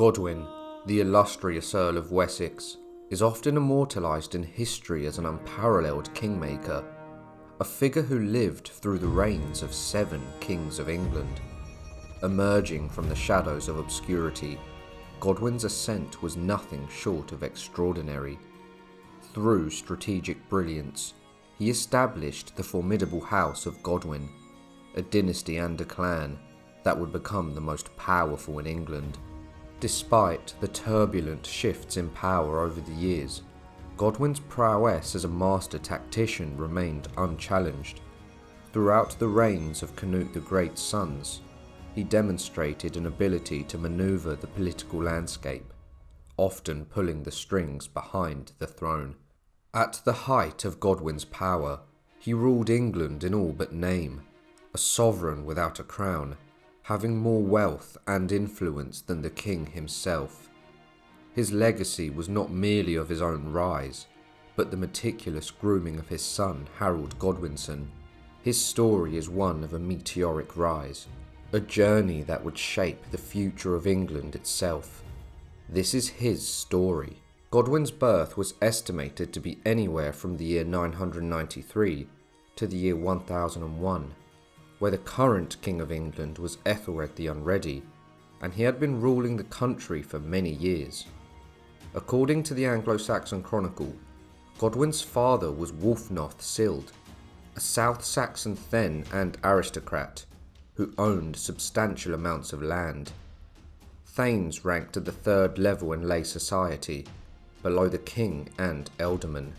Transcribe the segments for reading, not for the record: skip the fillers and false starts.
Godwin, the illustrious Earl of Wessex, is often immortalized in history as an unparalleled kingmaker, a figure who lived through the reigns of 7 kings of England. Emerging from the shadows of obscurity, Godwin's ascent was nothing short of extraordinary. Through strategic brilliance, he established the formidable House of Godwin, a dynasty and a clan that would become the most powerful in England. Despite the turbulent shifts in power over the years, Godwin's prowess as a master tactician remained unchallenged. Throughout the reigns of Canute the Great's sons, he demonstrated an ability to maneuver the political landscape, often pulling the strings behind the throne. At the height of Godwin's power, he ruled England in all but name, a sovereign without a crown, having more wealth and influence than the king himself. His legacy was not merely of his own rise, but the meticulous grooming of his son Harold Godwinson. His story is one of a meteoric rise, a journey that would shape the future of England itself. This is his story. Godwin's birth was estimated to be anywhere from the year 993 to the year 1001, where the current King of England was Ethelred the Unready, and he had been ruling the country for many years. According to the Anglo-Saxon Chronicle, Godwin's father was Wulfnoth Sild, a South Saxon thegn and aristocrat who owned substantial amounts of land. Thanes ranked at the 3rd level in lay society, below the king and ealdorman.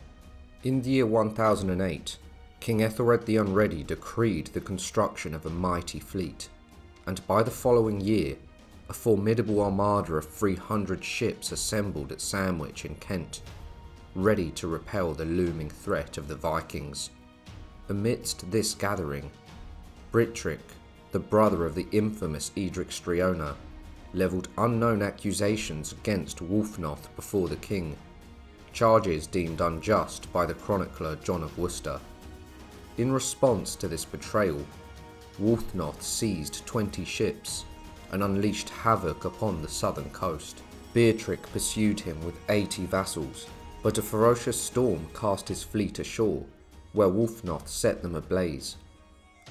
In the year 1008, King Ethelred the Unready decreed the construction of a mighty fleet, and by the following year, a formidable armada of 300 ships assembled at Sandwich in Kent, ready to repel the looming threat of the Vikings. Amidst this gathering, Britric, the brother of the infamous Edric Striona, levelled unknown accusations against Wulfnoth before the king, charges deemed unjust by the chronicler John of Worcester. In response to this betrayal, Wulfnoth seized 20 ships and unleashed havoc upon the southern coast. Beorhtric pursued him with 80 vassals, but a ferocious storm cast his fleet ashore, where Wulfnoth set them ablaze.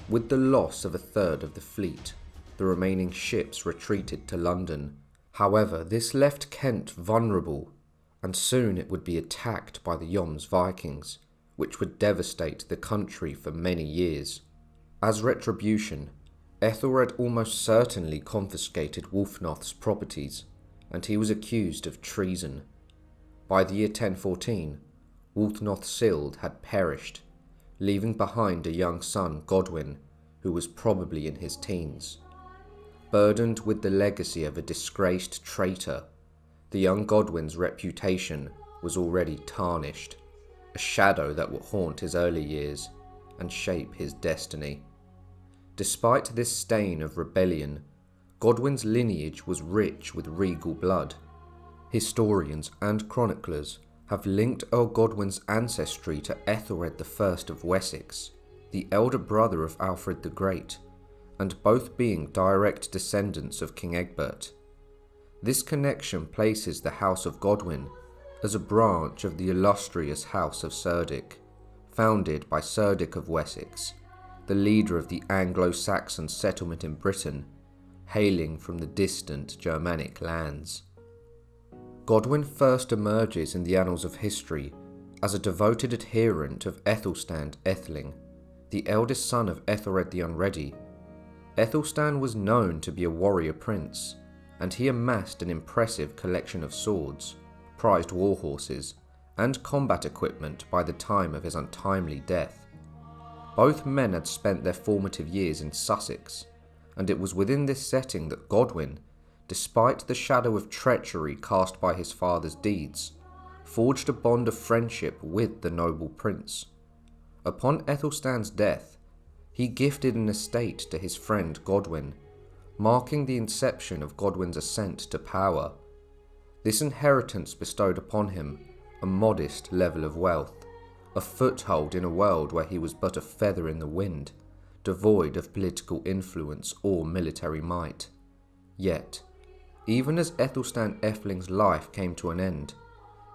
With the loss of a third of the fleet, the remaining ships retreated to London. However, this left Kent vulnerable, and soon it would be attacked by the Yom's Vikings, which would devastate the country for many years. As retribution, Ethelred almost certainly confiscated Wulfnoth's properties, and he was accused of treason. By the year 1014, Wulfnoth Sild had perished, leaving behind a young son, Godwin, who was probably in his teens. Burdened with the legacy of a disgraced traitor, the young Godwin's reputation was already tarnished, a shadow that would haunt his early years and shape his destiny. Despite this stain of rebellion, Godwin's lineage was rich with regal blood. Historians and chroniclers have linked Earl Godwin's ancestry to Ethelred I of Wessex, the elder brother of Alfred the Great, and both being direct descendants of King Egbert. This connection places the House of Godwin as a branch of the illustrious House of Cerdic, founded by Cerdic of Wessex, the leader of the Anglo-Saxon settlement in Britain, hailing from the distant Germanic lands. Godwin first emerges in the annals of history as a devoted adherent of Æthelstan Ætheling, the eldest son of Ethelred the Unready. Æthelstan was known to be a warrior prince, and he amassed an impressive collection of swords, prized war horses, and combat equipment by the time of his untimely death. Both men had spent their formative years in Sussex, and it was within this setting that Godwin, despite the shadow of treachery cast by his father's deeds, forged a bond of friendship with the noble prince. Upon Æthelstan's death, he gifted an estate to his friend Godwin, marking the inception of Godwin's ascent to power. This inheritance bestowed upon him a modest level of wealth, a foothold in a world where he was but a feather in the wind, devoid of political influence or military might. Yet, Even as Æthelstan Ætheling's life came to an end,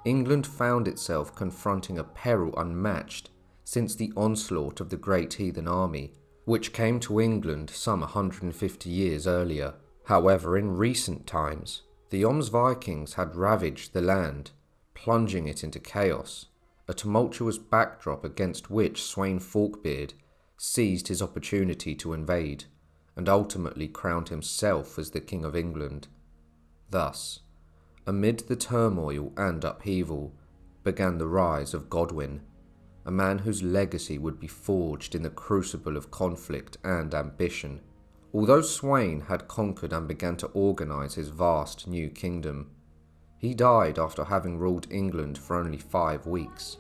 England found itself confronting a peril unmatched since the onslaught of the Great Heathen Army, which came to England some 150 years earlier. However, in recent times, the Vikings had ravaged the land, plunging it into chaos, a tumultuous backdrop against which Sweyn Forkbeard seized his opportunity to invade, and ultimately crowned himself as the King of England. Thus, amid the turmoil and upheaval, began the rise of Godwin, a man whose legacy would be forged in the crucible of conflict and ambition. Although Sweyn had conquered and began to organise his vast new kingdom, he died after having ruled England for only 5 weeks.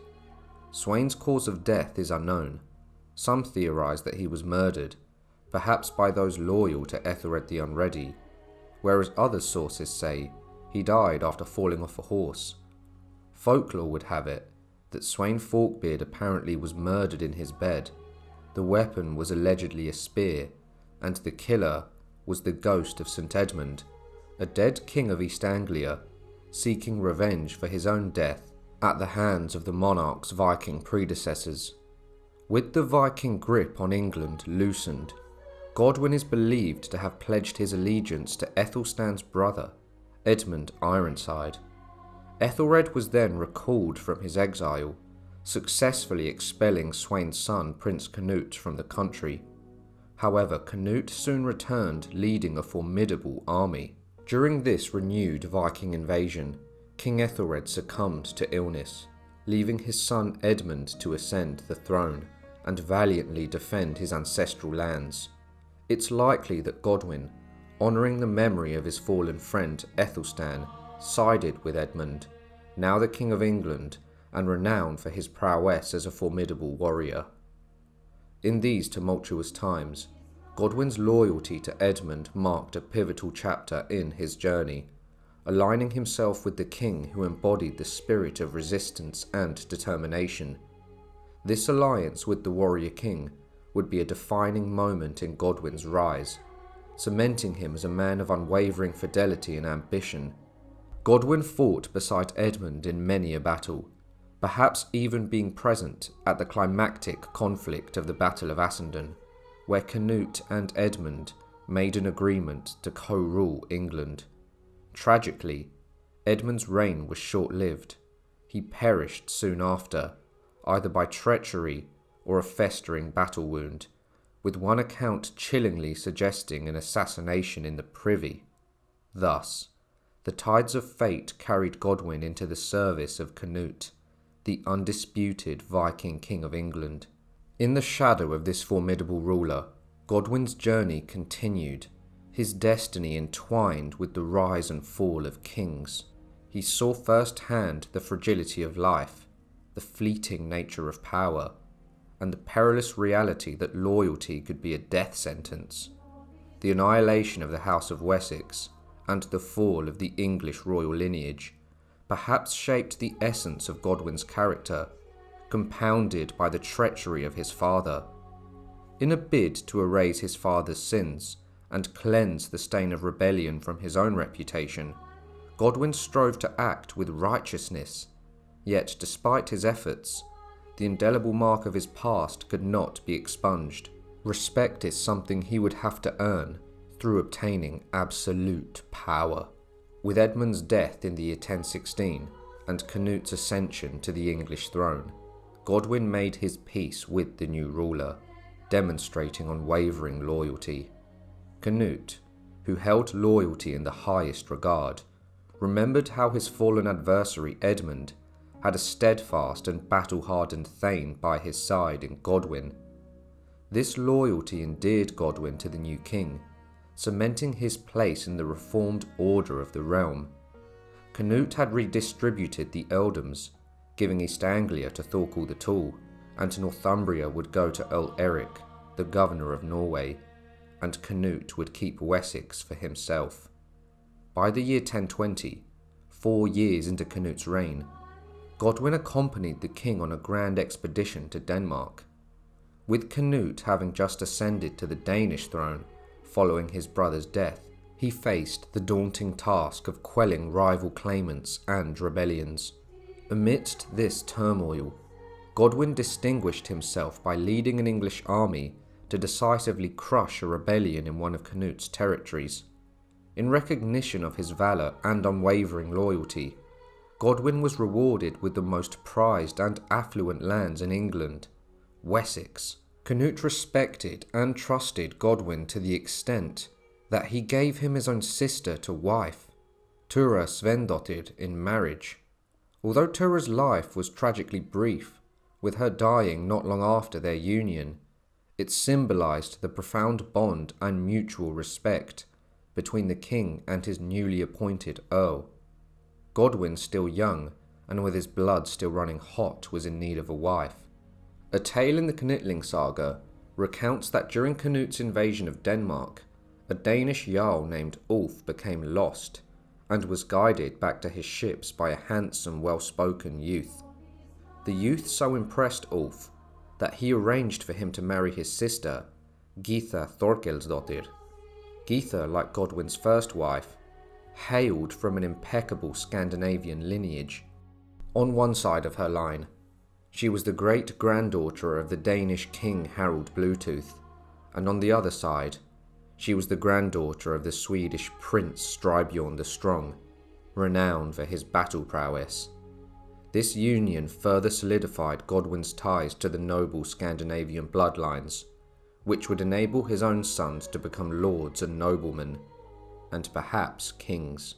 Sweyn's cause of death is unknown. Some theorise that he was murdered, perhaps by those loyal to Ethelred the Unready, whereas other sources say he died after falling off a horse. Folklore would have it that Sweyn Forkbeard apparently was murdered in his bed. The weapon was allegedly a spear, and the killer was the ghost of St Edmund, a dead king of East Anglia, seeking revenge for his own death at the hands of the monarch's Viking predecessors. With the Viking grip on England loosened, Godwin is believed to have pledged his allegiance to Æthelstan's brother, Edmund Ironside. Ethelred was then recalled from his exile, successfully expelling Sweyn's son Prince Canute from the country. However, Canute soon returned leading a formidable army. During this renewed Viking invasion, King Ethelred succumbed to illness, leaving his son Edmund to ascend the throne and valiantly defend his ancestral lands. It's likely that Godwin, honouring the memory of his fallen friend Æthelstan, sided with Edmund, now the King of England and renowned for his prowess as a formidable warrior. In these tumultuous times, Godwin's loyalty to Edmund marked a pivotal chapter in his journey, aligning himself with the king who embodied the spirit of resistance and determination. This alliance with the warrior king would be a defining moment in Godwin's rise, cementing him as a man of unwavering fidelity and ambition. Godwin fought beside Edmund in many a battle, perhaps even being present at the climactic conflict of the Battle of Assendon, where Canute and Edmund made an agreement to co-rule England. Tragically, Edmund's reign was short-lived. He perished soon after, either by treachery or a festering battle wound, with one account chillingly suggesting an assassination in the privy. Thus, the tides of fate carried Godwin into the service of Canute, the undisputed Viking King of England. In the shadow of this formidable ruler, Godwin's journey continued, his destiny entwined with the rise and fall of kings. He saw firsthand the fragility of life, the fleeting nature of power, and the perilous reality that loyalty could be a death sentence. The annihilation of the House of Wessex and the fall of the English royal lineage perhaps shaped the essence of Godwin's character, compounded by the treachery of his father. In a bid to erase his father's sins and cleanse the stain of rebellion from his own reputation, Godwin strove to act with righteousness. Yet, despite his efforts, the indelible mark of his past could not be expunged. Respect is something he would have to earn through obtaining absolute power. With Edmund's death in the year 1016 and Canute's ascension to the English throne, Godwin made his peace with the new ruler, demonstrating unwavering loyalty. Canute, who held loyalty in the highest regard, remembered how his fallen adversary Edmund had a steadfast and battle-hardened thane by his side in Godwin. This loyalty endeared Godwin to the new king, cementing his place in the reformed order of the realm. Canute had redistributed the earldoms, giving East Anglia to Thorkel the Tall, and Northumbria would go to Earl Eric, the governor of Norway, and Canute would keep Wessex for himself. By the year 1020, 4 years into Canute's reign, Godwin accompanied the king on a grand expedition to Denmark. With Canute having just ascended to the Danish throne following his brother's death, he faced the daunting task of quelling rival claimants and rebellions. Amidst this turmoil, Godwin distinguished himself by leading an English army to decisively crush a rebellion in one of Canute's territories. In recognition of his valour and unwavering loyalty, Godwin was rewarded with the most prized and affluent lands in England, Wessex. Canute respected and trusted Godwin to the extent that he gave him his own sister to wife, Tura Svendottir, in marriage. Although Tura's life was tragically brief, with her dying not long after their union, it symbolised the profound bond and mutual respect between the king and his newly appointed earl. Godwin, still young, and with his blood still running hot, was in need of a wife. A tale in the Knitling saga recounts that during Canute's invasion of Denmark, a Danish jarl named Ulf became lost, and was guided back to his ships by a handsome, well-spoken youth. The youth so impressed Ulf that he arranged for him to marry his sister, Gyða Þorkelsdottir. Gyða, like Godwin's first wife, hailed from an impeccable Scandinavian lineage. On one side of her line, she was the great-granddaughter of the Danish King Harald Bluetooth, and on the other side, she was the granddaughter of the Swedish Prince Stribbjorn the Strong, renowned for his battle prowess. This union further solidified Godwin's ties to the noble Scandinavian bloodlines, which would enable his own sons to become lords and noblemen, and perhaps kings.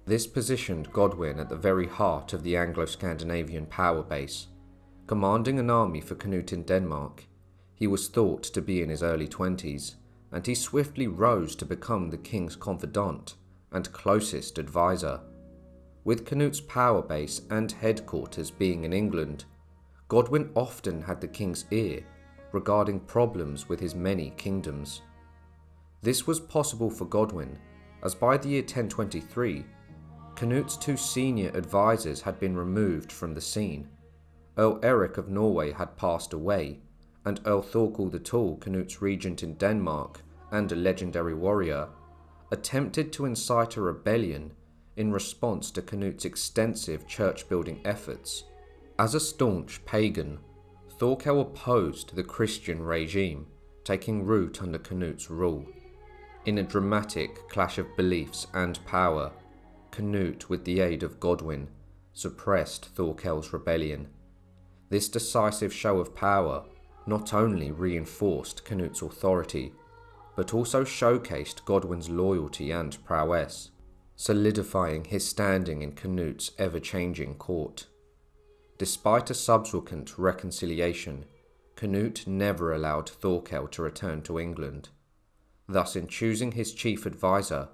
This positioned Godwin at the very heart of the Anglo-Scandinavian power base. Commanding an army for Canute in Denmark, he was thought to be in his early 20s, and he swiftly rose to become the king's confidant and closest advisor. With Canute's power base and headquarters being in England, Godwin often had the king's ear regarding problems with his many kingdoms. This was possible for Godwin, as by the year 1023, Canute's two senior advisors had been removed from the scene. Earl Eric of Norway had passed away, and Earl Thorkel the Tall, Canute's regent in Denmark and a legendary warrior, attempted to incite a rebellion in response to Canute's extensive church-building efforts. As a staunch pagan, Thorkel opposed the Christian regime taking root under Canute's rule. In a dramatic clash of beliefs and power, Canute, with the aid of Godwin, suppressed Thorkel's rebellion. This decisive show of power not only reinforced Canute's authority, but also showcased Godwin's loyalty and prowess, solidifying his standing in Canute's ever-changing court. Despite a subsequent reconciliation, Canute never allowed Thorkel to return to England. Thus, in choosing his chief advisor,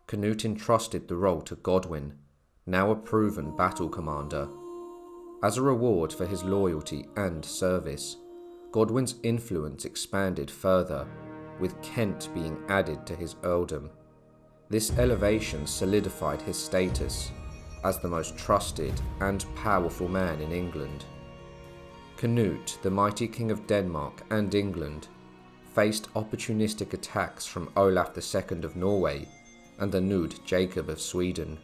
Canute entrusted the role to Godwin, now a proven battle commander. As a reward for his loyalty and service, Godwin's influence expanded further, with Kent being added to his earldom. This elevation solidified his status as the most trusted and powerful man in England. Canute, the mighty king of Denmark and England, faced opportunistic attacks from Olaf II of Norway and the Knud Jacob of Sweden.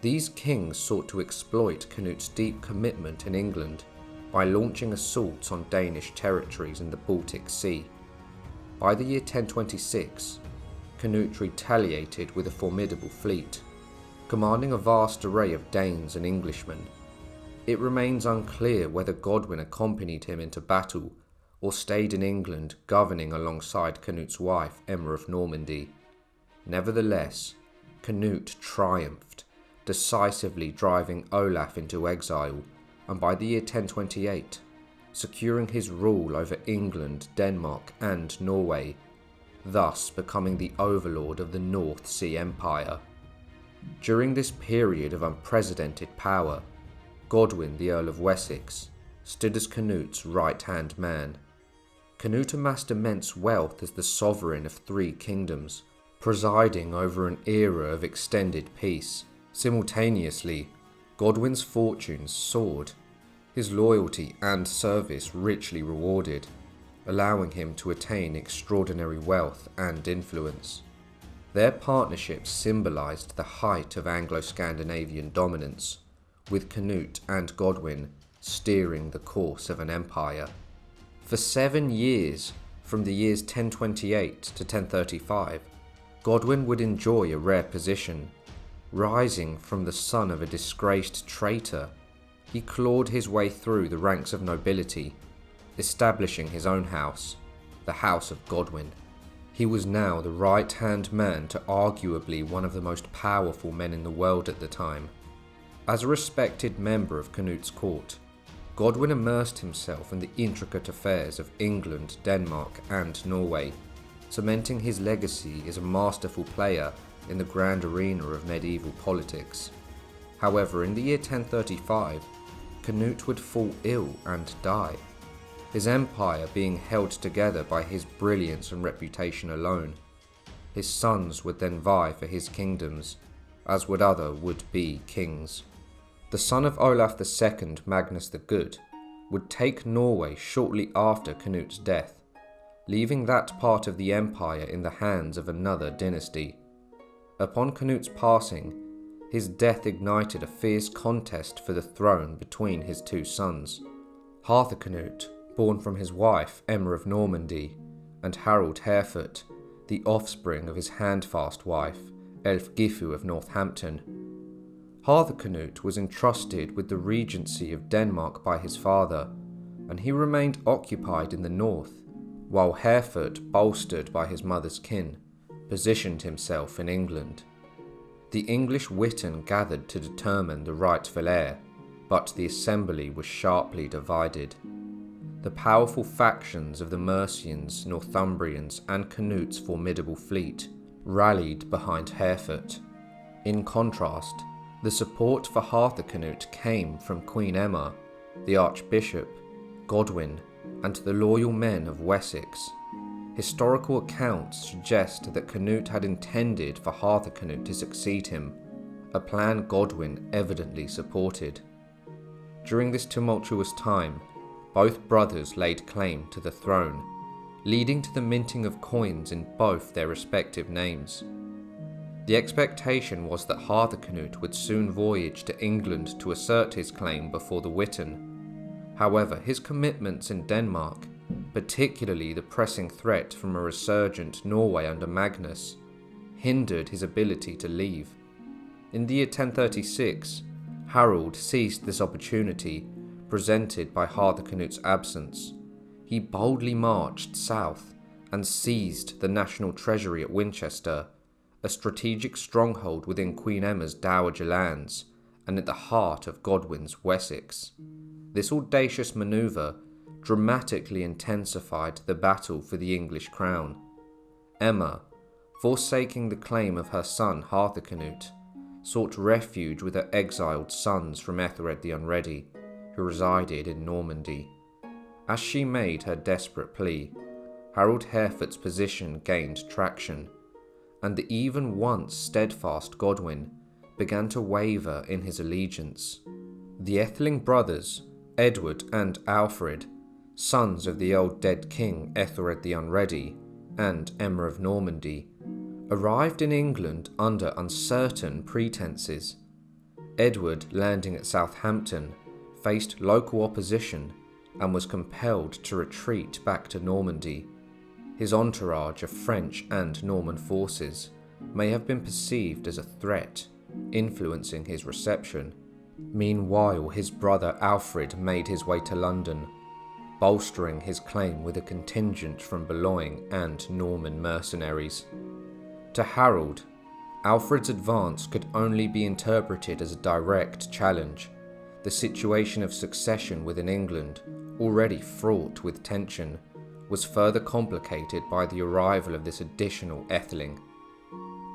These kings sought to exploit Canute's deep commitment in England by launching assaults on Danish territories in the Baltic Sea. By the year 1026, Canute retaliated with a formidable fleet, commanding a vast array of Danes and Englishmen. It remains unclear whether Godwin accompanied him into battle or stayed in England governing alongside Canute's wife Emma of Normandy. Nevertheless, Canute triumphed, decisively driving Olaf into exile, and by the year 1028, securing his rule over England, Denmark and Norway, thus becoming the overlord of the North Sea Empire. During this period of unprecedented power, Godwin, the Earl of Wessex, stood as Canute's right-hand man. Canute amassed immense wealth as the sovereign of 3 kingdoms, presiding over an era of extended peace. Simultaneously, Godwin's fortunes soared, his loyalty and service richly rewarded, allowing him to attain extraordinary wealth and influence. Their partnership symbolised the height of Anglo-Scandinavian dominance, with Canute and Godwin steering the course of an empire. For 7 years, from the years 1028 to 1035, Godwin would enjoy a rare position. Rising from the son of a disgraced traitor, he clawed his way through the ranks of nobility, establishing his own house, the House of Godwin. He was now the right-hand man to arguably one of the most powerful men in the world at the time. As a respected member of Canute's court, Godwin immersed himself in the intricate affairs of England, Denmark, and Norway, cementing his legacy as a masterful player in the grand arena of medieval politics. However, in the year 1035, Canute would fall ill and die, his empire being held together by his brilliance and reputation alone. His sons would then vie for his kingdoms, as would other would-be kings. The son of Olaf II, Magnus the Good, would take Norway shortly after Canute's death, leaving that part of the empire in the hands of another dynasty. Upon Canute's passing, his death ignited a fierce contest for the throne between his two sons. Harthacnut, born from his wife Emma of Normandy, and Harold Harefoot, the offspring of his handfast wife, Ælfgifu of Northampton. Harthacnut was entrusted with the regency of Denmark by his father, and he remained occupied in the north, while Harefoot, bolstered by his mother's kin, positioned himself in England. The English witan gathered to determine the rightful heir, but the assembly was sharply divided. The powerful factions of the Mercians, Northumbrians, and Canute's formidable fleet rallied behind Harefoot. In contrast, the support for Harthacnut came from Queen Emma, the Archbishop, Godwin, and the loyal men of Wessex. Historical accounts suggest that Canute had intended for Harthacnut to succeed him, a plan Godwin evidently supported. During this tumultuous time, both brothers laid claim to the throne, leading to the minting of coins in both their respective names. The expectation was that Harthacnut would soon voyage to England to assert his claim before the witan. However, his commitments in Denmark, particularly the pressing threat from a resurgent Norway under Magnus, hindered his ability to leave. In the year 1036, Harald seized this opportunity presented by Harthacnut's absence. He boldly marched south and seized the national treasury at Winchester, a strategic stronghold within Queen Emma's dowager lands and at the heart of Godwin's Wessex. This audacious manoeuvre dramatically intensified the battle for the English crown. Emma, forsaking the claim of her son Harthacnut, sought refuge with her exiled sons from Ethelred the Unready, who resided in Normandy. As she made her desperate plea, Harold Harefoot's position gained traction, and the even once steadfast Godwin began to waver in his allegiance. The Ætheling brothers, Edward and Alfred, sons of the old dead king Ethelred the Unready and Emma of Normandy, arrived in England under uncertain pretenses. Edward, landing at Southampton, faced local opposition and was compelled to retreat back to Normandy. His entourage of French and Norman forces may have been perceived as a threat, influencing his reception. Meanwhile, his brother Alfred made his way to London, bolstering his claim with a contingent from Boulogne and Norman mercenaries. To Harold, Alfred's advance could only be interpreted as a direct challenge. The situation of succession within England, already fraught with tension, was further complicated by the arrival of this additional Ætheling.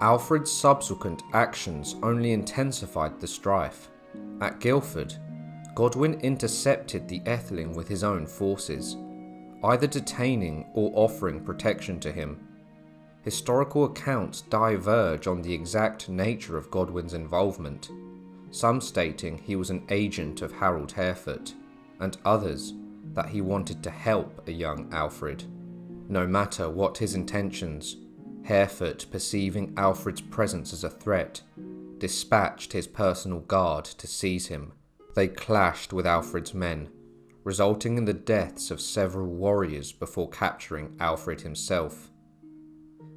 Alfred's subsequent actions only intensified the strife. At Guildford, Godwin intercepted the Ætheling with his own forces, either detaining or offering protection to him. Historical accounts diverge on the exact nature of Godwin's involvement, some stating he was an agent of Harold Harefoot, and others that he wanted to help a young Alfred. No matter what his intentions, Harefoot, perceiving Alfred's presence as a threat, dispatched his personal guard to seize him. They clashed with Alfred's men, resulting in the deaths of several warriors before capturing Alfred himself.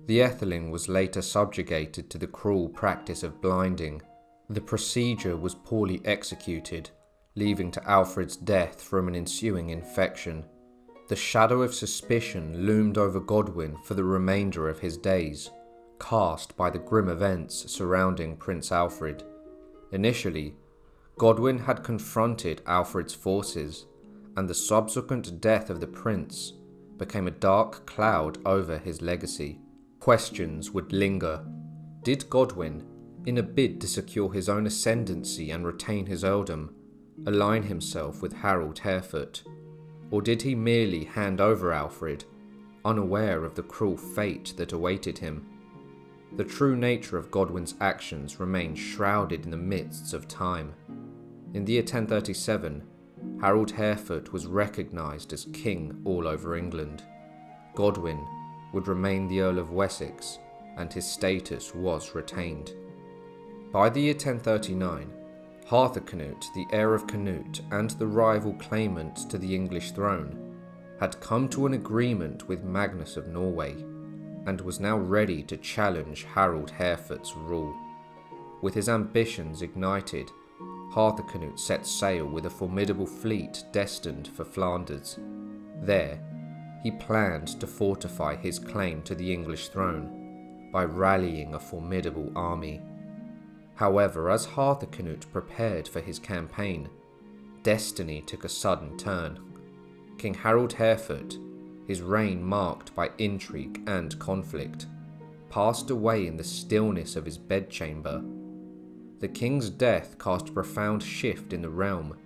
The Ætheling was later subjugated to the cruel practice of blinding. The procedure was poorly executed, leading to Alfred's death from an ensuing infection. The shadow of suspicion loomed over Godwin for the remainder of his days, cast by the grim events surrounding Prince Alfred. Initially, Godwin had confronted Alfred's forces, and the subsequent death of the prince became a dark cloud over his legacy. Questions would linger. Did Godwin, in a bid to secure his own ascendancy and retain his earldom, align himself with Harold Harefoot? Or did he merely hand over Alfred, unaware of the cruel fate that awaited him? The true nature of Godwin's actions remained shrouded in the mists of time. In the year 1037, Harold Harefoot was recognised as king all over England. Godwin would remain the Earl of Wessex, and his status was retained. By the year 1039, Harthacnut, the heir of Canute and the rival claimant to the English throne, had come to an agreement with Magnus of Norway, and was now ready to challenge Harold Harefoot's rule. With his ambitions ignited, Harthacnut set sail with a formidable fleet destined for Flanders. There, he planned to fortify his claim to the English throne by rallying a formidable army. However, as Harthacnut prepared for his campaign, destiny took a sudden turn. King Harold Harefoot, his reign marked by intrigue and conflict, passed away in the stillness of his bedchamber. The king's death cast a profound shift in the realm,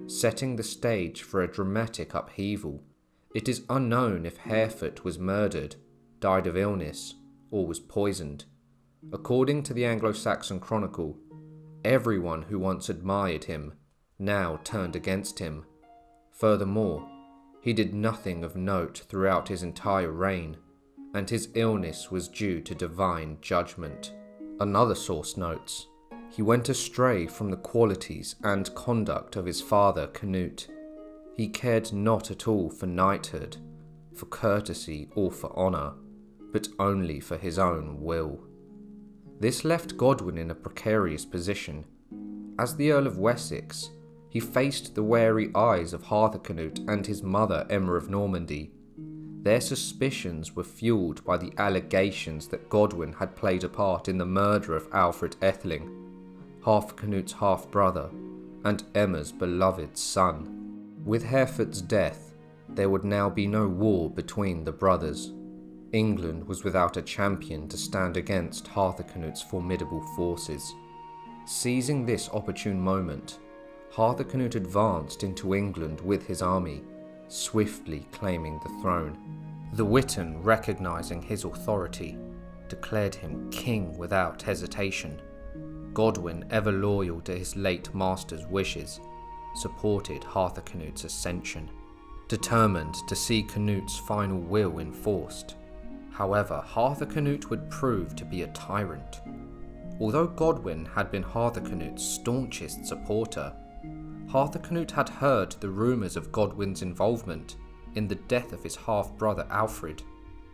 setting the stage for a dramatic upheaval. It is unknown if Harefoot was murdered, died of illness, or was poisoned. According to the Anglo-Saxon Chronicle, everyone who once admired him now turned against him. Furthermore, he did nothing of note throughout his entire reign, and his illness was due to divine judgment. Another source notes, he went astray from the qualities and conduct of his father Canute. He cared not at all for knighthood, for courtesy or for honour, but only for his own will. This left Godwin in a precarious position. As the Earl of Wessex, he faced the wary eyes of Harthacnut and his mother Emma of Normandy. Their suspicions were fueled by the allegations that Godwin had played a part in the murder of Alfred Ætheling, Harthacnut's half-brother, and Emma's beloved son. With Harefoot's death, there would now be no war between the brothers. England was without a champion to stand against Harthacnut's formidable forces. Seizing this opportune moment, Harthacnut advanced into England with his army, swiftly claiming the throne. The Witan, recognising his authority, declared him king without hesitation. Godwin, ever loyal to his late master's wishes, supported Harthacnut's ascension, determined to see Canute's final will enforced. However, Harthacnut would prove to be a tyrant. Although Godwin had been Harthacnut's staunchest supporter, Harthacnut had heard the rumours of Godwin's involvement in the death of his half-brother Alfred.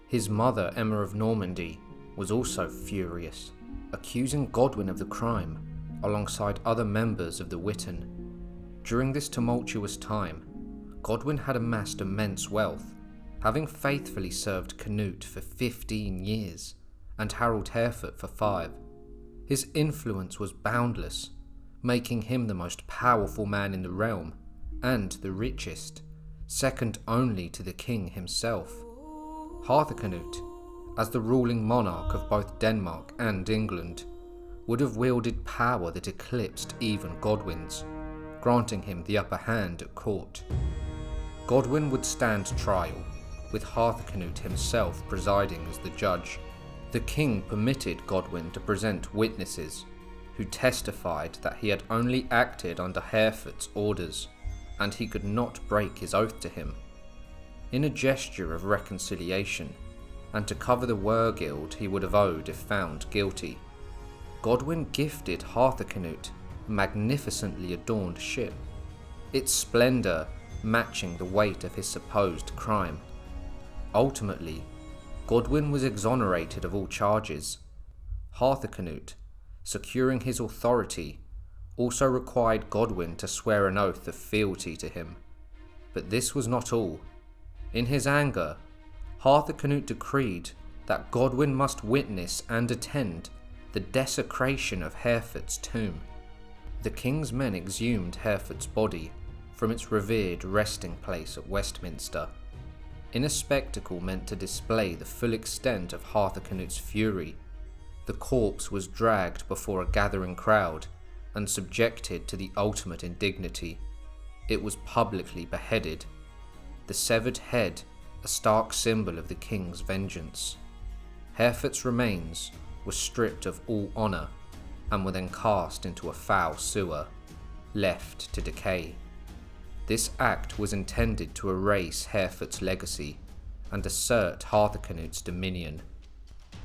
His mother, Emma of Normandy, was also furious, accusing Godwin of the crime, alongside other members of the Witan. During this tumultuous time, Godwin had amassed immense wealth, having faithfully served Canute for 15 years, and Harold Harefoot for 5. His influence was boundless, making him the most powerful man in the realm, and the richest, second only to the king himself. Harthacnut, as the ruling monarch of both Denmark and England, would have wielded power that eclipsed even Godwin's, granting him the upper hand at court. Godwin would stand trial, with Harthacnut himself presiding as the judge. The king permitted Godwin to present witnesses, who testified that he had only acted under Harefoot's orders, and he could not break his oath to him. In a gesture of reconciliation, and to cover the wergild he would have owed if found guilty. Godwin gifted Harthacnut a magnificently adorned ship, its splendour matching the weight of his supposed crime. Ultimately, Godwin was exonerated of all charges. Harthacnut, securing his authority, also required Godwin to swear an oath of fealty to him. But this was not all. In his anger, Harthacnut decreed that Godwin must witness and attend the desecration of Harefoot's tomb. The king's men exhumed Harefoot's body from its revered resting place at Westminster, in a spectacle meant to display the full extent of Harthacnut's fury. The corpse was dragged before a gathering crowd and subjected to the ultimate indignity. It was publicly beheaded, the severed head a stark symbol of the king's vengeance. Harefoot's remains were stripped of all honour and were then cast into a foul sewer, left to decay. This act was intended to erase Harefoot's legacy and assert Harthacnut's dominion.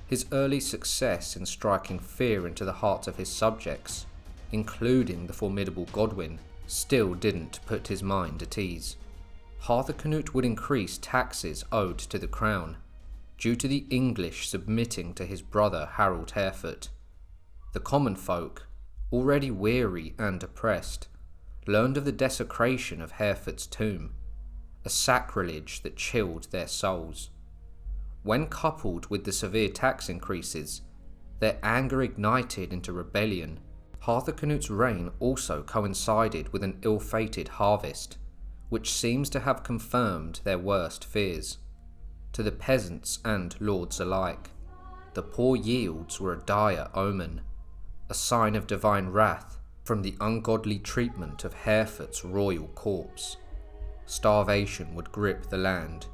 His early success in striking fear into the hearts of his subjects, including the formidable Godwin, still didn't put his mind at ease. Harthacnut would increase taxes owed to the crown, due to the English submitting to his brother Harold Harefoot. The common folk, already weary and oppressed, learned of the desecration of Harefoot's tomb, a sacrilege that chilled their souls. When coupled with the severe tax increases, their anger ignited into rebellion. Harthacnut's reign also coincided with an ill-fated harvest, which seems to have confirmed their worst fears. To the peasants and lords alike, the poor yields were a dire omen, a sign of divine wrath from the ungodly treatment of Harefoot's royal corpse. Starvation would grip the land,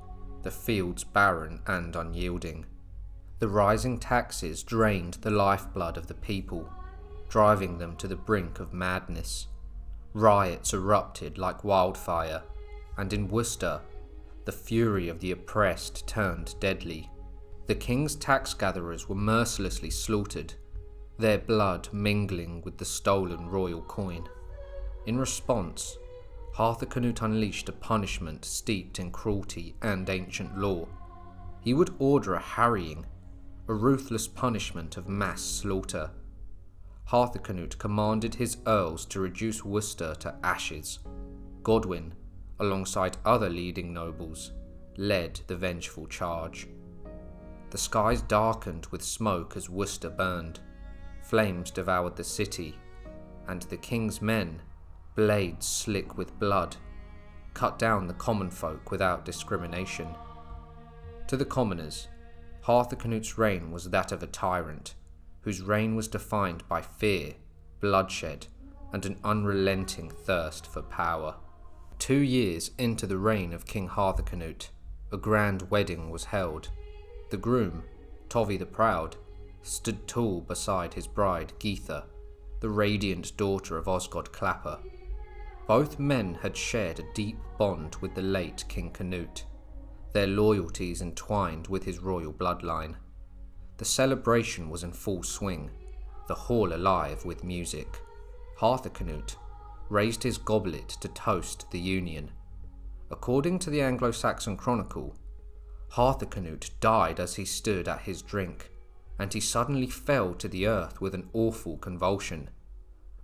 the fields barren and unyielding. The rising taxes drained the lifeblood of the people, driving them to the brink of madness. Riots erupted like wildfire, and in Worcester, the fury of the oppressed turned deadly. The king's tax gatherers were mercilessly slaughtered, their blood mingling with the stolen royal coin. In response, Harthacnut unleashed a punishment steeped in cruelty and ancient law. He would order a harrying, a ruthless punishment of mass slaughter. Harthacnut commanded his earls to reduce Worcester to ashes. Godwin, alongside other leading nobles, led the vengeful charge. The skies darkened with smoke as Worcester burned. Flames devoured the city, and the king's men, blades slick with blood, cut down the common folk without discrimination. To the commoners, Harthacnut's reign was that of a tyrant, whose reign was defined by fear, bloodshed, and an unrelenting thirst for power. 2 years into the reign of King Harthacnut, a grand wedding was held. The groom, Tovy the Proud, stood tall beside his bride Geitha, the radiant daughter of Osgod Clapper. Both men had shared a deep bond with the late King Canute, their loyalties entwined with his royal bloodline. The celebration was in full swing, the hall alive with music. Harthacnut raised his goblet to toast the union. According to the Anglo-Saxon Chronicle, Harthacnut died as he stood at his drink, and he suddenly fell to the earth with an awful convulsion,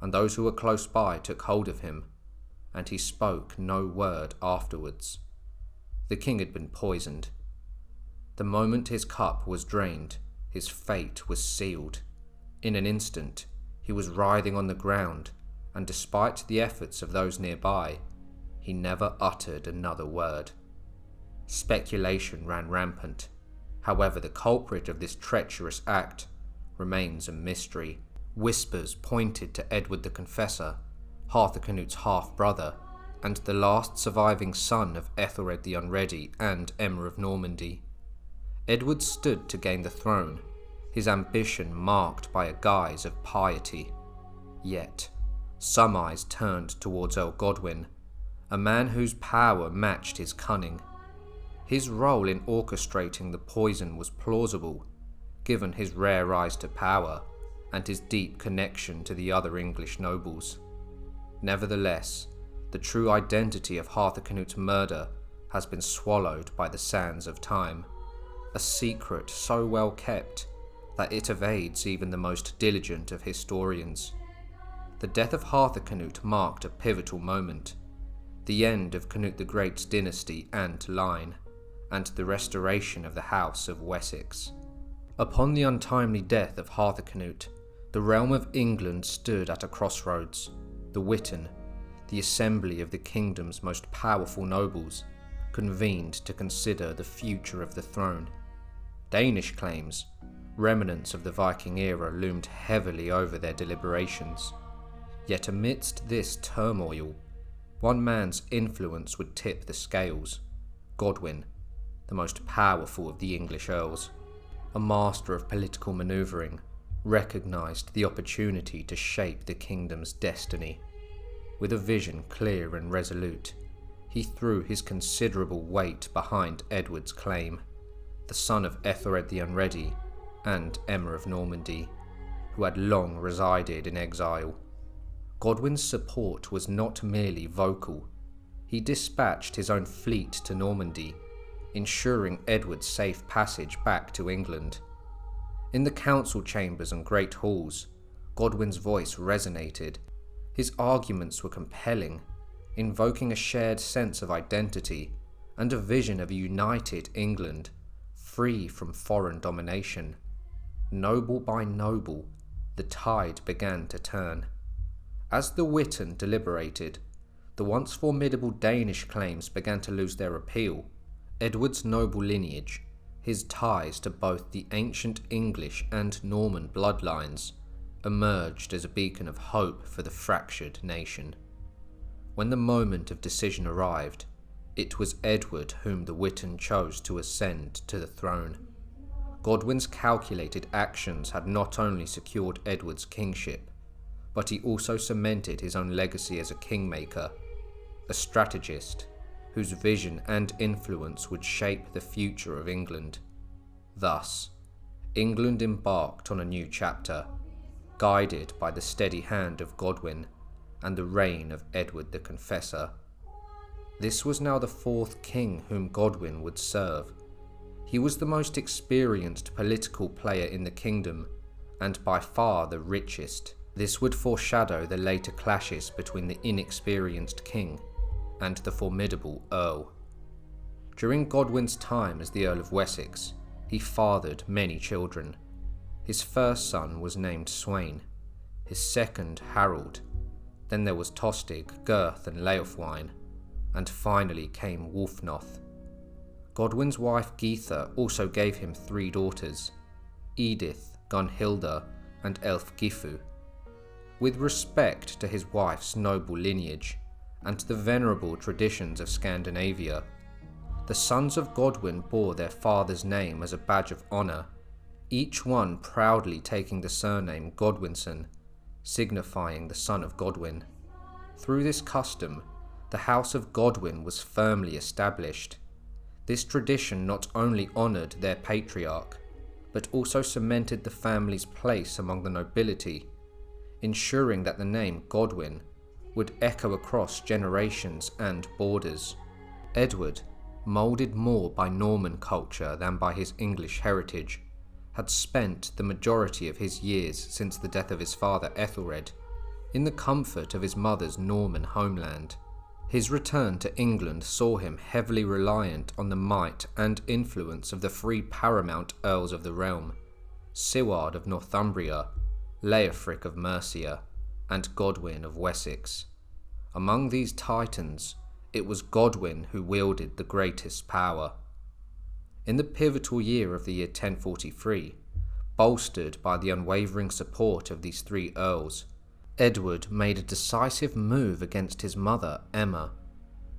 and those who were close by took hold of him, and he spoke no word afterwards. The king had been poisoned. The moment his cup was drained, his fate was sealed. In an instant, he was writhing on the ground, and despite the efforts of those nearby, he never uttered another word. Speculation ran rampant. However, the culprit of this treacherous act remains a mystery. Whispers pointed to Edward the Confessor, Harthacnut's half-brother, and the last surviving son of Ethelred the Unready and Emma of Normandy. Edward stood to gain the throne, his ambition marked by a guise of piety. Yet, some eyes turned towards Earl Godwin, a man whose power matched his cunning. His role in orchestrating the poison was plausible, given his rare rise to power and his deep connection to the other English nobles. Nevertheless, the true identity of Harthacnut's murder has been swallowed by the sands of time, a secret so well kept that it evades even the most diligent of historians. The death of Harthacnut marked a pivotal moment, the end of Canute the Great's dynasty and line, and the restoration of the House of Wessex. Upon the untimely death of Harthacnut, the realm of England stood at a crossroads. The Witan, the assembly of the kingdom's most powerful nobles, convened to consider the future of the throne. Danish claims, remnants of the Viking era, loomed heavily over their deliberations. Yet amidst this turmoil, one man's influence would tip the scales: Godwin, the most powerful of the English earls. A master of political manoeuvring, recognised the opportunity to shape the kingdom's destiny. With a vision clear and resolute, he threw his considerable weight behind Edward's claim, the son of Ethelred the Unready and Emma of Normandy, who had long resided in exile. Godwin's support was not merely vocal. He dispatched his own fleet to Normandy, ensuring Edward's safe passage back to England. In the council chambers and great halls, Godwin's voice resonated. His arguments were compelling, invoking a shared sense of identity and a vision of a united England, free from foreign domination. Noble by noble, the tide began to turn. As the Witan deliberated, the once formidable Danish claims began to lose their appeal. Edward's noble lineage, his ties to both the ancient English and Norman bloodlines, emerged as a beacon of hope for the fractured nation. When the moment of decision arrived, it was Edward whom the Witan chose to ascend to the throne. Godwin's calculated actions had not only secured Edward's kingship, but he also cemented his own legacy as a kingmaker, a strategist whose vision and influence would shape the future of England. Thus, England embarked on a new chapter, guided by the steady hand of Godwin and the reign of Edward the Confessor. This was now the fourth king whom Godwin would serve. He was the most experienced political player in the kingdom, and by far the richest. This would foreshadow the later clashes between the inexperienced king and the formidable Earl. During Godwin's time as the Earl of Wessex, he fathered many children. His first son was named Sweyn, his second Harald, then there was Tostig, Gurth and Leofwine, and finally came Wulfnoth. Godwin's wife Geitha also gave him 3 daughters, Edith, Gunhilda and Elfgifu. With respect to his wife's noble lineage, and the venerable traditions of Scandinavia, the sons of Godwin bore their father's name as a badge of honour, each one proudly taking the surname Godwinson, signifying the son of Godwin. Through this custom, the House of Godwin was firmly established. This tradition not only honoured their patriarch, but also cemented the family's place among the nobility, ensuring that the name Godwin would echo across generations and borders. Edward, moulded more by Norman culture than by his English heritage, had spent the majority of his years since the death of his father Ethelred in the comfort of his mother's Norman homeland. His return to England saw him heavily reliant on the might and influence of the 3 paramount earls of the realm, Siward of Northumbria, Leofric of Mercia, and Godwin of Wessex. Among these titans, it was Godwin who wielded the greatest power. In the pivotal year of the year 1043, bolstered by the unwavering support of these 3 earls, Edward made a decisive move against his mother, Emma.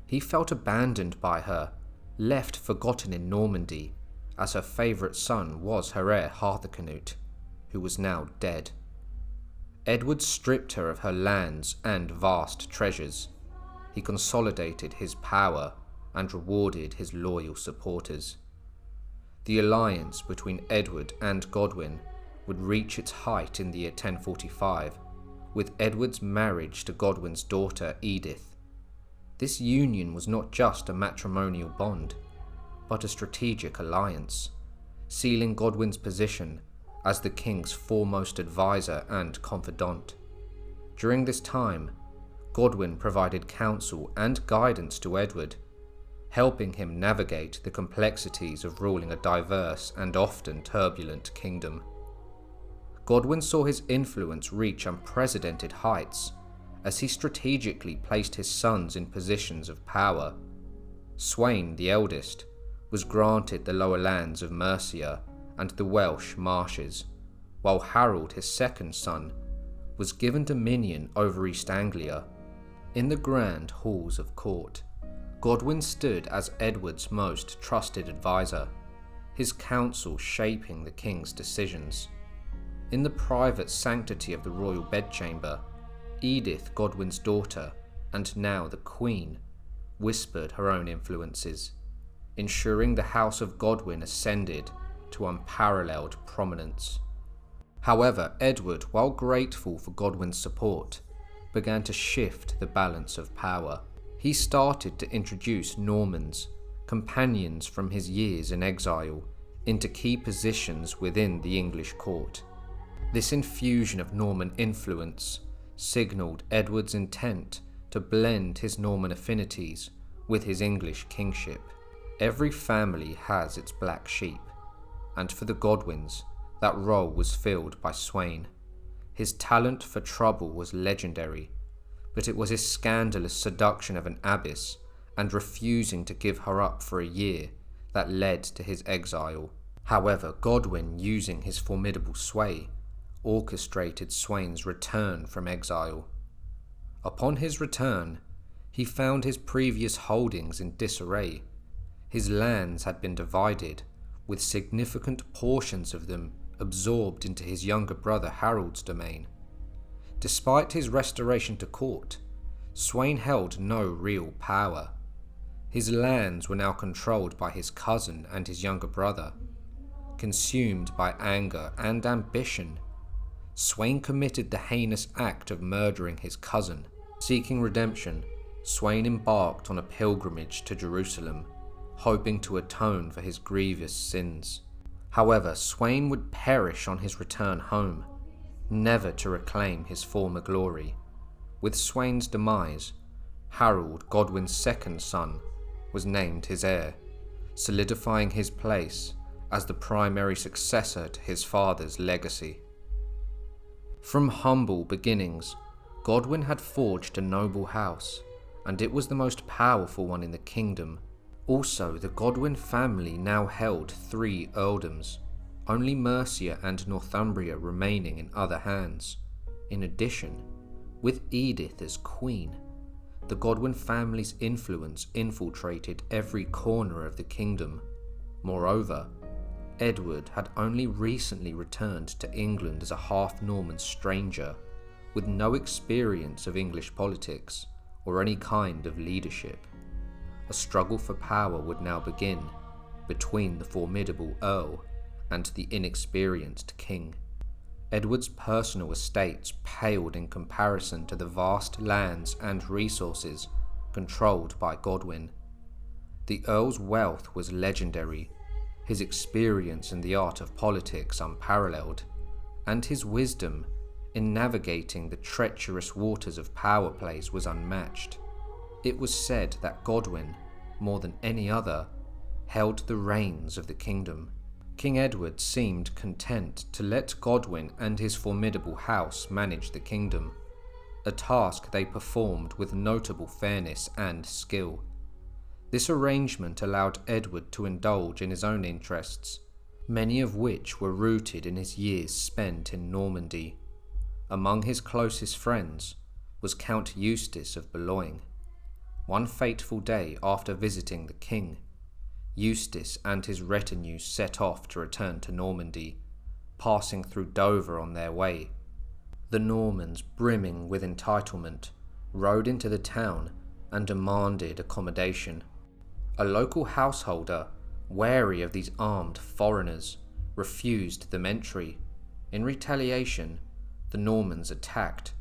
He felt abandoned by her, left forgotten in Normandy, as her favourite son was her heir Harthacnut, who was now dead. Edward stripped her of her lands and vast treasures. He consolidated his power and rewarded his loyal supporters. The alliance between Edward and Godwin would reach its height in the year 1045, with Edward's marriage to Godwin's daughter Edith. This union was not just a matrimonial bond, but a strategic alliance, sealing Godwin's position as the king's foremost advisor and confidant. During this time, Godwin provided counsel and guidance to Edward, helping him navigate the complexities of ruling a diverse and often turbulent kingdom. Godwin saw his influence reach unprecedented heights as he strategically placed his sons in positions of power. Sweyn, the eldest, was granted the lower lands of Mercia and the Welsh marshes, while Harold, his second son, was given dominion over East Anglia. In the grand halls of court, Godwin stood as Edward's most trusted advisor, his counsel shaping the king's decisions. In the private sanctity of the royal bedchamber, Edith, Godwin's daughter, and now the Queen, whispered her own influences, ensuring the House of Godwin ascended to unparalleled prominence. However, Edward, while grateful for Godwin's support, began to shift the balance of power. He started to introduce Normans, companions from his years in exile, into key positions within the English court. This infusion of Norman influence signalled Edward's intent to blend his Norman affinities with his English kingship. Every family has its black sheep, and for the Godwins, that role was filled by Sweyn. His talent for trouble was legendary, but it was his scandalous seduction of an abbess and refusing to give her up for a year that led to his exile. However, Godwin, using his formidable sway, orchestrated Sweyn's return from exile. Upon his return, he found his previous holdings in disarray. His lands had been divided, with significant portions of them absorbed into his younger brother Harold's domain. Despite his restoration to court, Sweyn held no real power. His lands were now controlled by his cousin and his younger brother. Consumed by anger and ambition, Sweyn committed the heinous act of murdering his cousin. Seeking redemption, Sweyn embarked on a pilgrimage to Jerusalem, hoping to atone for his grievous sins. However, Sweyn would perish on his return home, never to reclaim his former glory. With Sweyn's demise, Harold, Godwin's second son, was named his heir, solidifying his place as the primary successor to his father's legacy. From humble beginnings, Godwin had forged a noble house, and it was the most powerful one in the kingdom. Also, the Godwin family now held 3 earldoms, only Mercia and Northumbria remaining in other hands. In addition, with Edith as queen, the Godwin family's influence infiltrated every corner of the kingdom. Moreover, Edward had only recently returned to England as a half-Norman stranger, with no experience of English politics or any kind of leadership. A struggle for power would now begin between the formidable Earl and the inexperienced king. Edward's personal estates paled in comparison to the vast lands and resources controlled by Godwin. The Earl's wealth was legendary, his experience in the art of politics unparalleled, and his wisdom in navigating the treacherous waters of power plays was unmatched. It was said that Godwin, more than any other, held the reins of the kingdom. King Edward seemed content to let Godwin and his formidable house manage the kingdom, a task they performed with notable fairness and skill. This arrangement allowed Edward to indulge in his own interests, many of which were rooted in his years spent in Normandy. Among his closest friends was Count Eustace of Boulogne. One fateful day after visiting the king, Eustace and his retinue set off to return to Normandy, passing through Dover on their way. The Normans, brimming with entitlement, rode into the town and demanded accommodation. A local householder, wary of these armed foreigners, refused them entry. In retaliation, the Normans attacked,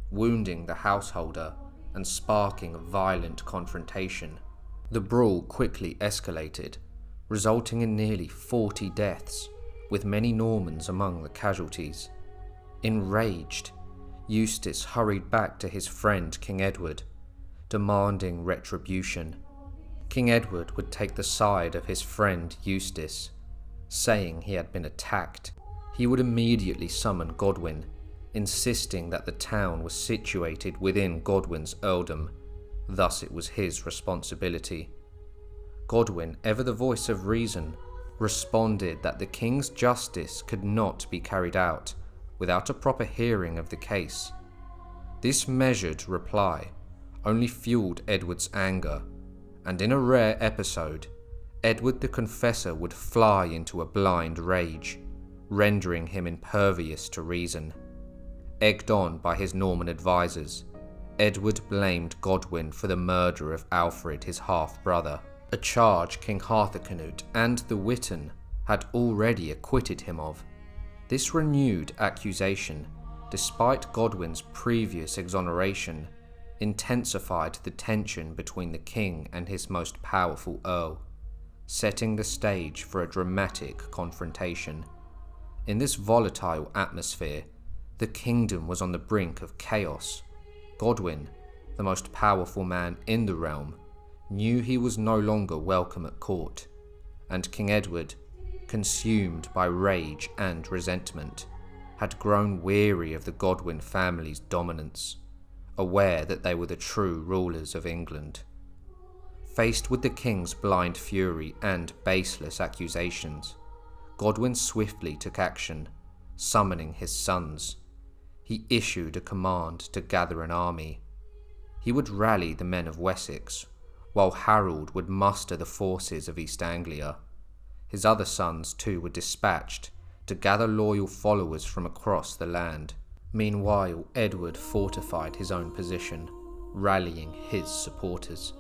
wounding the householder and sparking a violent confrontation. The brawl quickly escalated, resulting in nearly 40 deaths, with many Normans among the casualties. Enraged, Eustace hurried back to his friend King Edward, demanding retribution. King Edward would take the side of his friend Eustace, saying he had been attacked. He would immediately summon Godwin, insisting that the town was situated within Godwin's earldom, thus it was his responsibility. Godwin, ever the voice of reason, responded that the king's justice could not be carried out without a proper hearing of the case. This measured reply only fueled Edward's anger, and in a rare episode, Edward the Confessor would fly into a blind rage, rendering him impervious to reason. Egged on by his Norman advisors, Edward blamed Godwin for the murder of Alfred, his half-brother, a charge King Harthacnut and the Witan had already acquitted him of. This renewed accusation, despite Godwin's previous exoneration, intensified the tension between the king and his most powerful earl, setting the stage for a dramatic confrontation. In this volatile atmosphere, the kingdom was on the brink of chaos. Godwin, the most powerful man in the realm, knew he was no longer welcome at court, and King Edward, consumed by rage and resentment, had grown weary of the Godwin family's dominance, aware that they were the true rulers of England. Faced with the king's blind fury and baseless accusations, Godwin swiftly took action, summoning his sons. He issued a command to gather an army. He would rally the men of Wessex, while Harold would muster the forces of East Anglia. His other sons too were dispatched to gather loyal followers from across the land. Meanwhile, Edward fortified his own position, rallying his supporters.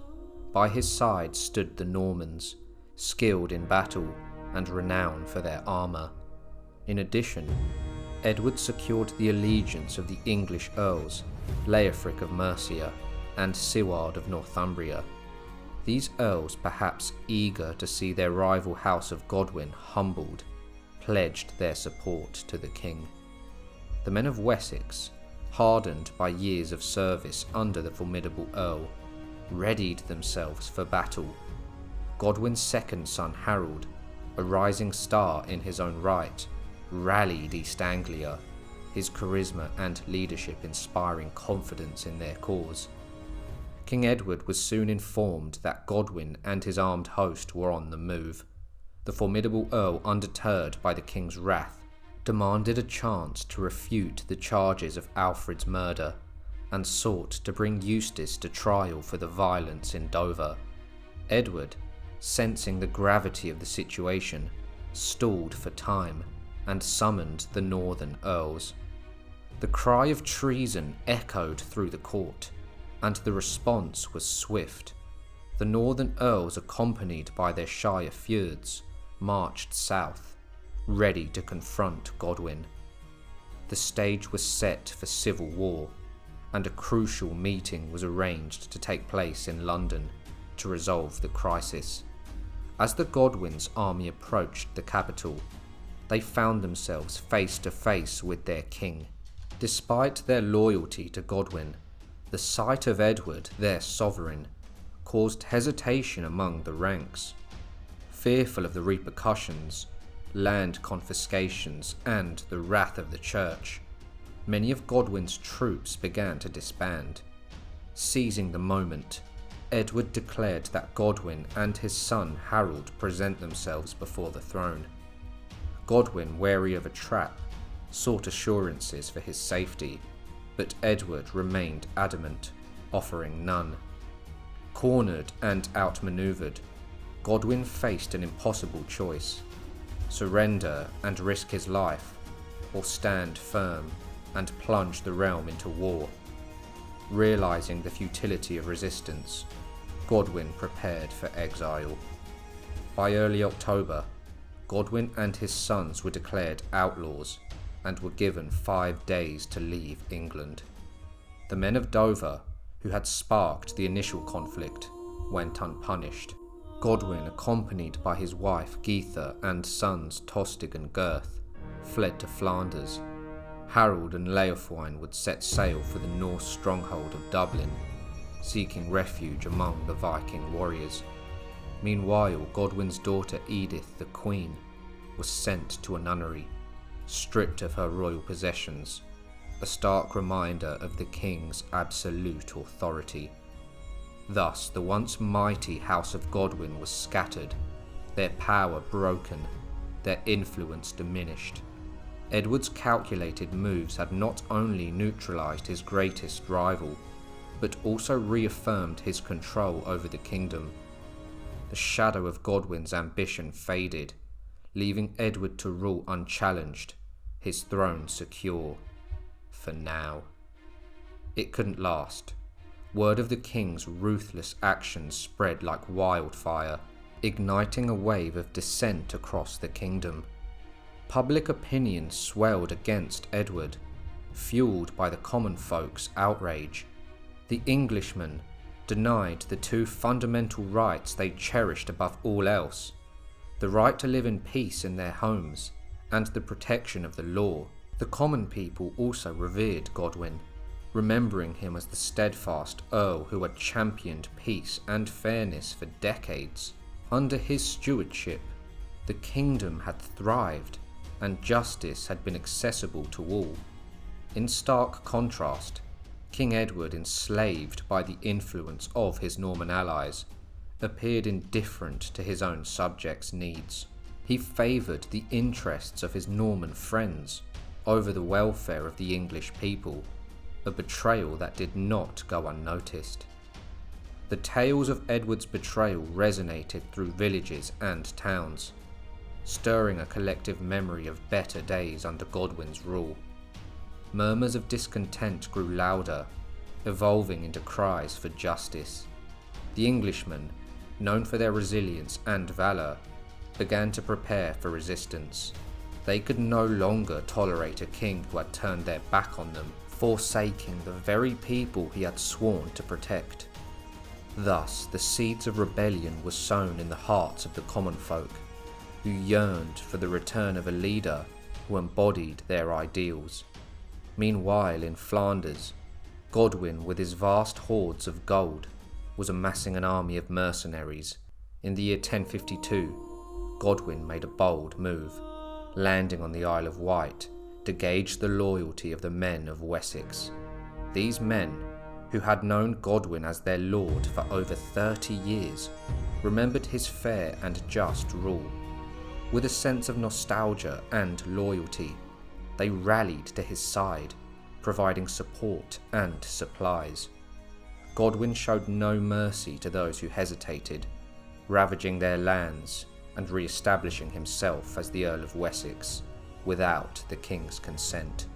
By his side stood the Normans, skilled in battle and renowned for their armour. In addition, Edward secured the allegiance of the English earls, Leofric of Mercia and Siward of Northumbria. These earls, perhaps eager to see their rival House of Godwin humbled, pledged their support to the king. The men of Wessex, hardened by years of service under the formidable Earl, readied themselves for battle. Godwin's second son Harold, a rising star in his own right, rallied East Anglia, his charisma and leadership inspiring confidence in their cause. King Edward was soon informed that Godwin and his armed host were on the move. The formidable Earl, undeterred by the king's wrath, demanded a chance to refute the charges of Alfred's murder, and sought to bring Eustace to trial for the violence in Dover. Edward, sensing the gravity of the situation, stalled for time and summoned the northern earls. The cry of treason echoed through the court, and the response was swift. The northern earls, accompanied by their shire feuds, marched south, ready to confront Godwin. The stage was set for civil war, and a crucial meeting was arranged to take place in London to resolve the crisis. As the Godwins' army approached the capital, they found themselves face to face with their king. Despite their loyalty to Godwin, the sight of Edward, their sovereign, caused hesitation among the ranks. Fearful of the repercussions, land confiscations, and the wrath of the church, many of Godwin's troops began to disband. Seizing the moment, Edward declared that Godwin and his son Harold present themselves before the throne. Godwin, wary of a trap, sought assurances for his safety, but Edward remained adamant, offering none. Cornered and outmaneuvered, Godwin faced an impossible choice: surrender and risk his life, or stand firm and plunge the realm into war. Realizing the futility of resistance, Godwin prepared for exile. By early October, Godwin and his sons were declared outlaws and were given 5 days to leave England. The men of Dover, who had sparked the initial conflict, went unpunished. Godwin, accompanied by his wife Geitha and sons Tostig and Gurth, fled to Flanders. Harald and Leofwine would set sail for the Norse stronghold of Dublin, seeking refuge among the Viking warriors. Meanwhile, Godwin's daughter Edith, the Queen, was sent to a nunnery, stripped of her royal possessions, a stark reminder of the king's absolute authority. Thus, the once mighty House of Godwin was scattered, their power broken, their influence diminished. Edward's calculated moves had not only neutralised his greatest rival, but also reaffirmed his control over the kingdom. The shadow of Godwin's ambition faded, leaving Edward to rule unchallenged, his throne secure. For now. It couldn't last. Word of the king's ruthless actions spread like wildfire, igniting a wave of dissent across the kingdom. Public opinion swelled against Edward, fueled by the common folk's outrage. The Englishmen denied the two fundamental rights they cherished above all else: the right to live in peace in their homes and the protection of the law. The common people also revered Godwin, remembering him as the steadfast Earl who had championed peace and fairness for decades. Under his stewardship, the kingdom had thrived and justice had been accessible to all. In stark contrast, King Edward, enslaved by the influence of his Norman allies, appeared indifferent to his own subjects' needs. He favoured the interests of his Norman friends over the welfare of the English people, a betrayal that did not go unnoticed. The tales of Edward's betrayal resonated through villages and towns, stirring a collective memory of better days under Godwin's rule. Murmurs of discontent grew louder, evolving into cries for justice. The Englishmen, known for their resilience and valour, began to prepare for resistance. They could no longer tolerate a king who had turned their back on them, forsaking the very people he had sworn to protect. Thus, the seeds of rebellion were sown in the hearts of the common folk, who yearned for the return of a leader who embodied their ideals. Meanwhile, in Flanders, Godwin, with his vast hoards of gold, was amassing an army of mercenaries. In the year 1052, Godwin made a bold move, landing on the Isle of Wight to gauge the loyalty of the men of Wessex. These men, who had known Godwin as their lord for over 30 years, remembered his fair and just rule. With a sense of nostalgia and loyalty, they rallied to his side, providing support and supplies. Godwin showed no mercy to those who hesitated, ravaging their lands and re-establishing himself as the Earl of Wessex, without the king's consent.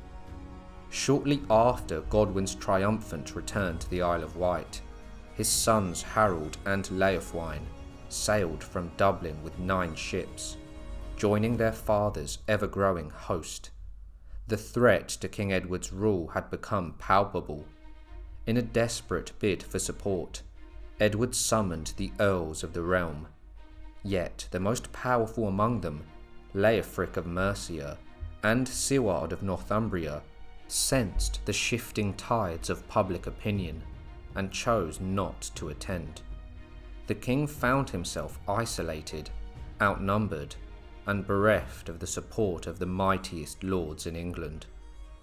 Shortly after Godwin's triumphant return to the Isle of Wight, his sons Harald and Leofwine sailed from Dublin with 9 ships, joining their father's ever-growing host. The threat to King Edward's rule had become palpable. In a desperate bid for support, Edward summoned the Earls of the realm. Yet the most powerful among them, Leofric of Mercia and Siward of Northumbria, sensed the shifting tides of public opinion and chose not to attend. The king found himself isolated, outnumbered, and bereft of the support of the mightiest lords in England.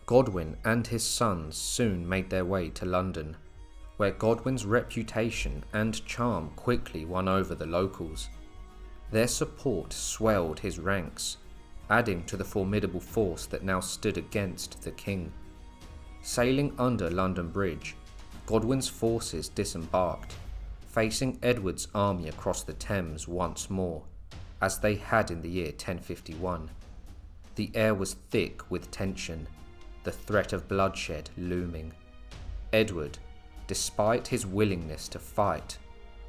Godwin and his sons soon made their way to London, where Godwin's reputation and charm quickly won over the locals. Their support swelled his ranks, adding to the formidable force that now stood against the king. Sailing under London Bridge, Godwin's forces disembarked, facing Edward's army across the Thames once more, as they had in the year 1051. The air was thick with tension, the threat of bloodshed looming. Edward, despite his willingness to fight,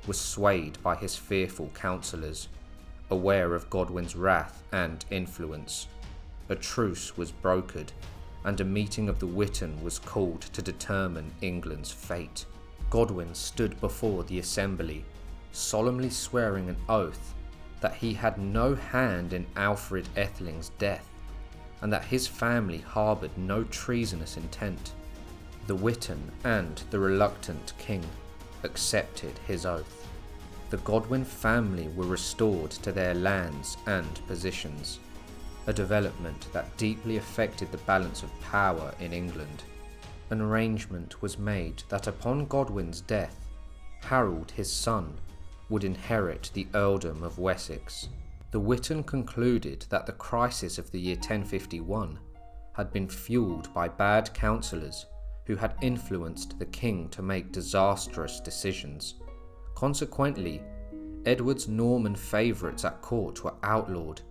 was swayed by his fearful counsellors, aware of Godwin's wrath and influence. A truce was brokered, and a meeting of the Witan was called to determine England's fate. Godwin stood before the assembly, solemnly swearing an oath that he had no hand in Alfred Ætheling's death, and that his family harboured no treasonous intent. The Witan and the reluctant king accepted his oath. The Godwin family were restored to their lands and positions, a development that deeply affected the balance of power in England. An arrangement was made that upon Godwin's death, Harold, his son, would inherit the Earldom of Wessex. The Witan concluded that the crisis of the year 1051 had been fueled by bad counsellors who had influenced the king to make disastrous decisions. Consequently, Edward's Norman favourites at court were outlawed.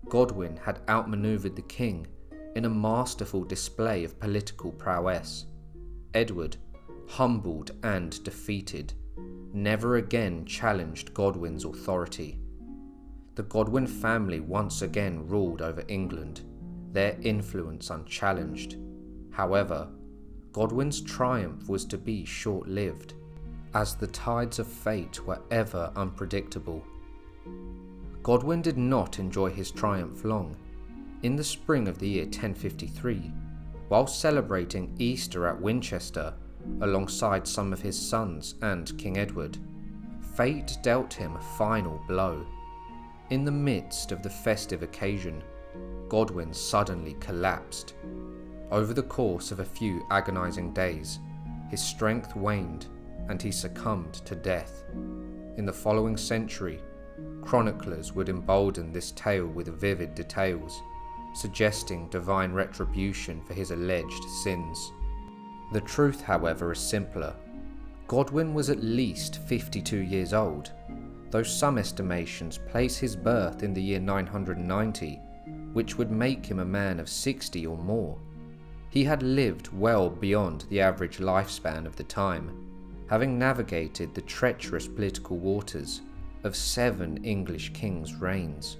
Godwin had outmanoeuvred the king in a masterful display of political prowess. Edward, humbled and defeated, never again challenged Godwin's authority. The Godwin family once again ruled over England, their influence unchallenged. However, Godwin's triumph was to be short-lived, as the tides of fate were ever unpredictable. Godwin did not enjoy his triumph long. In the spring of the year 1053, while celebrating Easter at Winchester alongside some of his sons and King Edward, fate dealt him a final blow. In the midst of the festive occasion, Godwin suddenly collapsed. Over the course of a few agonizing days, his strength waned and he succumbed to death. In the following century, chroniclers would embolden this tale with vivid details, suggesting divine retribution for his alleged sins. The truth, however, is simpler. Godwin was at least 52 years old, though some estimations place his birth in the year 990, which would make him a man of 60 or more. He had lived well beyond the average lifespan of the time, having navigated the treacherous political waters of 7 English kings' reigns.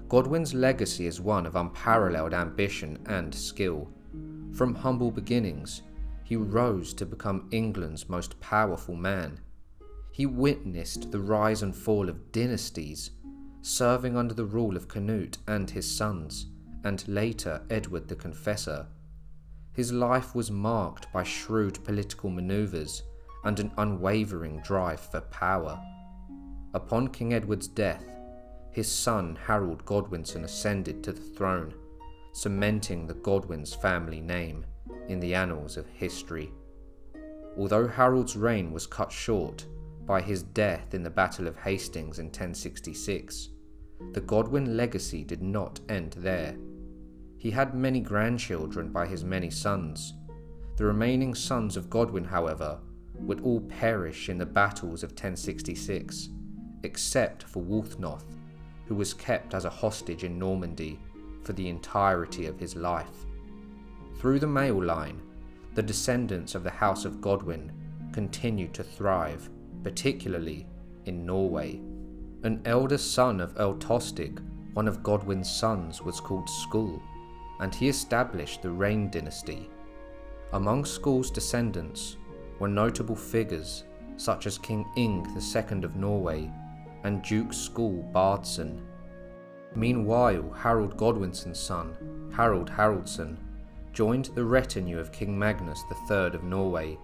Godwin's legacy is one of unparalleled ambition and skill. From humble beginnings, he rose to become England's most powerful man. He witnessed the rise and fall of dynasties, serving under the rule of Canute and his sons, and later Edward the Confessor. His life was marked by shrewd political manoeuvres and an unwavering drive for power. Upon King Edward's death, his son Harold Godwinson ascended to the throne, cementing the Godwin's family name in the annals of history. Although Harold's reign was cut short by his death in the Battle of Hastings in 1066, the Godwin legacy did not end there. He had many grandchildren by his many sons. The remaining sons of Godwin, however, would all perish in the battles of 1066, except for Wulfnoth, who was kept as a hostage in Normandy for the entirety of his life. Through the male line, the descendants of the House of Godwin continued to thrive, particularly in Norway. An elder son of Earl Tostig, one of Godwin's sons, was called Skul, and he established the Reign dynasty. Among Skul's descendants were notable figures such as King Ing II of Norway and Duke Skul Bardsson. Meanwhile, Harold Godwinson's son, Harald Haraldsson, joined the retinue of King Magnus III of Norway,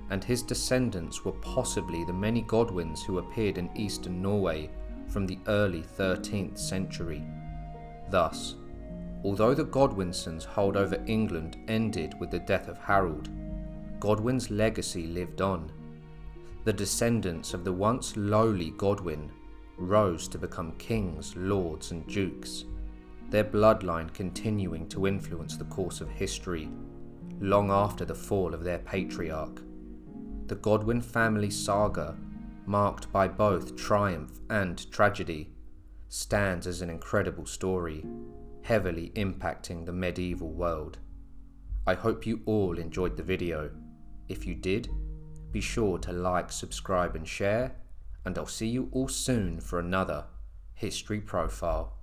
and his descendants were possibly the many Godwins who appeared in eastern Norway from the early 13th century. Thus, although the Godwinsons' hold over England ended with the death of Harold, Godwin's legacy lived on. The descendants of the once lowly Godwin rose to become kings, lords, and dukes, their bloodline continuing to influence the course of history long after the fall of their patriarch. The Godwin family saga, marked by both triumph and tragedy, stands as an incredible story, heavily impacting the medieval world. I hope you all enjoyed the video. If you did, be sure to like, subscribe and share, and I'll see you all soon for another History Profile.